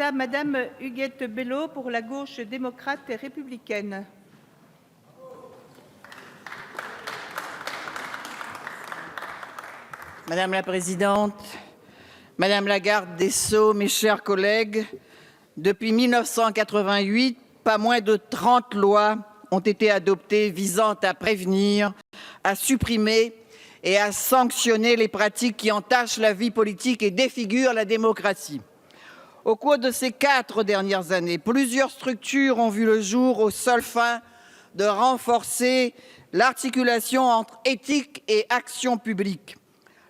à Madame Huguette Bello pour la gauche démocrate et républicaine. Madame la Présidente, Madame la Garde des Sceaux, mes chers collègues, depuis 1988, pas moins de 30 lois ont été adoptées visant à prévenir, à supprimer et à sanctionner les pratiques qui entachent la vie politique et défigurent la démocratie. Au cours de ces 4 dernières années, plusieurs structures ont vu le jour aux seules fins de renforcer l'articulation entre éthique et action publique.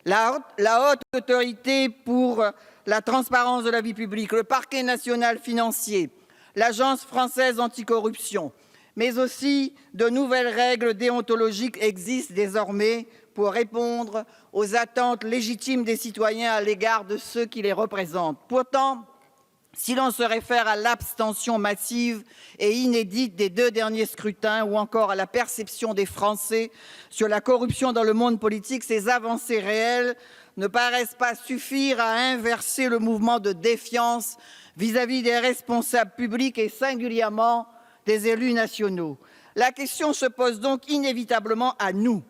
La Haute Autorité pour la transparence de la vie publique, le Parquet national financier, l'Agence française anticorruption, mais aussi de nouvelles règles déontologiques existent désormais pour répondre aux attentes légitimes des citoyens à l'égard de ceux qui les représentent. Pourtant, si l'on se réfère à l'abstention massive et inédite des 2 derniers scrutins ou encore à la perception des Français sur la corruption dans le monde politique, ces avancées réelles ne paraissent pas suffire à inverser le mouvement de défiance vis-à-vis des responsables publics et singulièrement des élus nationaux. La question se pose donc inévitablement à nous,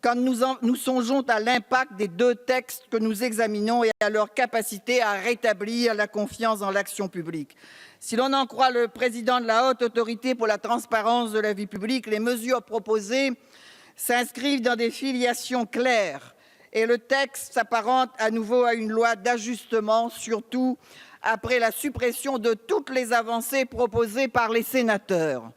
quand nous songeons à l'impact des 2 textes que nous examinons et à leur capacité à rétablir la confiance dans l'action publique. Si l'on en croit le président de la Haute Autorité pour la transparence de la vie publique, les mesures proposées s'inscrivent dans des filiations claires et le texte s'apparente à nouveau à une loi d'ajustement, surtout après la suppression de toutes les avancées proposées par les sénateurs.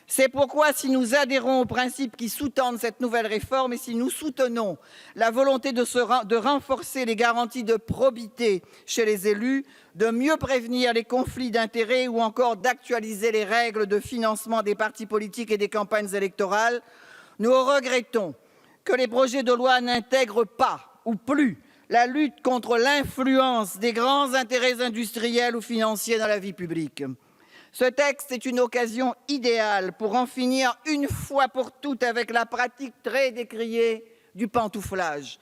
C'est pourquoi, si nous adhérons aux principes qui sous-tendent cette nouvelle réforme et si nous soutenons la volonté de renforcer les garanties de probité chez les élus, de mieux prévenir les conflits d'intérêts ou encore d'actualiser les règles de financement des partis politiques et des campagnes électorales, nous regrettons que les projets de loi n'intègrent pas ou plus la lutte contre l'influence des grands intérêts industriels ou financiers dans la vie publique. Ce texte est une occasion idéale pour en finir une fois pour toutes avec la pratique très décriée du pantouflage.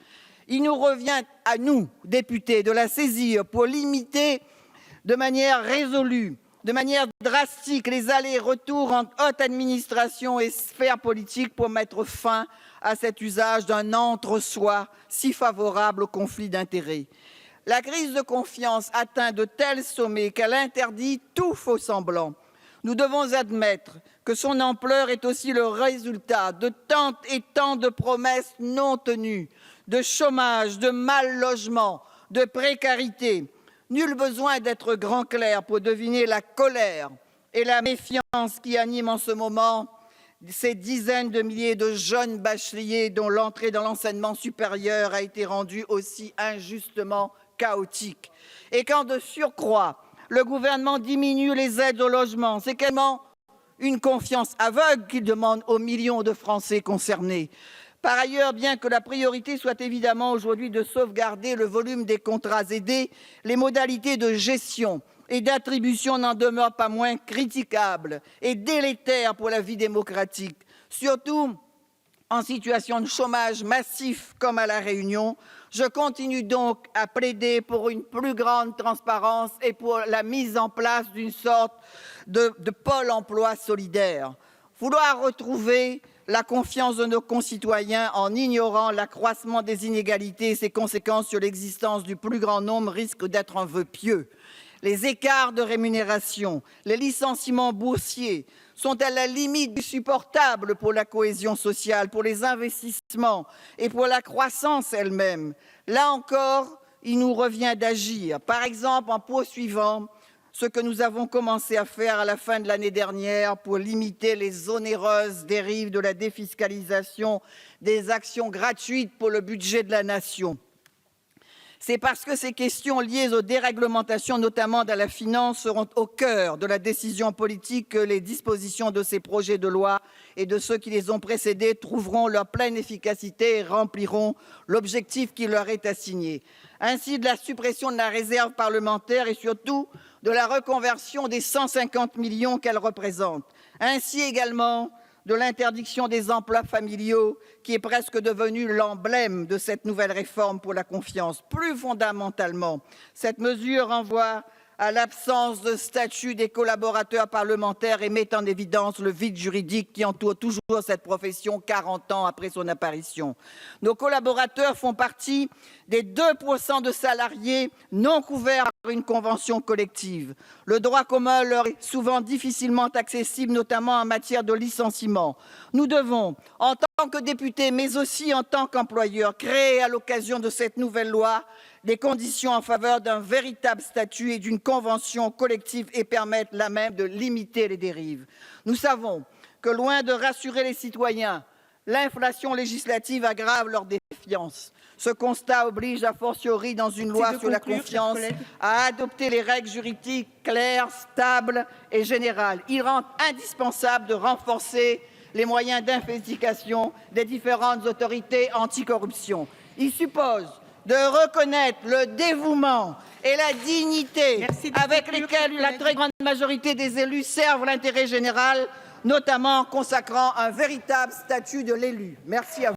Il nous revient à nous, députés, de la saisir pour limiter de manière résolue, de manière drastique, les allers-retours entre haute administration et sphère politique pour mettre fin à cet usage d'un entre-soi si favorable au conflit d'intérêts. La crise de confiance atteint de tels sommets qu'elle interdit tout faux-semblant. Nous devons admettre que son ampleur est aussi le résultat de tant et tant de promesses non tenues, de chômage, de mal-logement, de précarité. Nul besoin d'être grand clerc pour deviner la colère et la méfiance qui animent en ce moment ces dizaines de milliers de jeunes bacheliers dont l'entrée dans l'enseignement supérieur a été rendue aussi injustement chaotique. Et quand de surcroît, le gouvernement diminue les aides au logement, c'est quasiment une confiance aveugle qu'il demande aux millions de Français concernés. Par ailleurs, bien que la priorité soit évidemment aujourd'hui de sauvegarder le volume des contrats aidés, les modalités de gestion et d'attribution n'en demeurent pas moins critiquables et délétères pour la vie démocratique, surtout en situation de chômage massif comme à La Réunion. Je continue donc à plaider pour une plus grande transparence et pour la mise en place d'une sorte de pôle emploi solidaire. Vouloir retrouver la confiance de nos concitoyens en ignorant l'accroissement des inégalités et ses conséquences sur l'existence du plus grand nombre risque d'être un vœu pieux. Les écarts de rémunération, les licenciements boursiers sont à la limite du supportable pour la cohésion sociale, pour les investissements et pour la croissance elle-même. Là encore, il nous revient d'agir, par exemple en poursuivant ce que nous avons commencé à faire à la fin de l'année dernière pour limiter les onéreuses dérives de la défiscalisation des actions gratuites pour le budget de la nation. C'est parce que ces questions liées aux déréglementations, notamment dans la finance, seront au cœur de la décision politique que les dispositions de ces projets de loi et de ceux qui les ont précédés trouveront leur pleine efficacité et rempliront l'objectif qui leur est assigné. Ainsi, de la suppression de la réserve parlementaire et surtout de la reconversion des 150 millions qu'elle représente. Ainsi également de l'interdiction des emplois familiaux qui est presque devenu l'emblème de cette nouvelle réforme pour la confiance. Plus fondamentalement, cette mesure renvoie à l'absence de statut des collaborateurs parlementaires et met en évidence le vide juridique qui entoure toujours cette profession 40 ans après son apparition. Nos collaborateurs font partie des 2% de salariés non couverts par une convention collective. Le droit commun leur est souvent difficilement accessible, notamment en matière de licenciement. Nous devons, en tant que députés, mais aussi en tant qu'employeurs, créer à l'occasion de cette nouvelle loi des conditions en faveur d'un véritable statut et d'une convention collective et permettre là même de limiter les dérives. Nous savons que loin de rassurer les citoyens, l'inflation législative aggrave leur défiance. Ce constat oblige a fortiori dans une loi sur la confiance à adopter les règles juridiques claires, stables et générales. Il rend indispensable de renforcer les moyens d'investigation des différentes autorités anticorruption. Il suppose de reconnaître le dévouement et la dignité avec lesquels la très grande majorité des élus servent l'intérêt général, notamment en consacrant un véritable statut de l'élu. Merci à vous.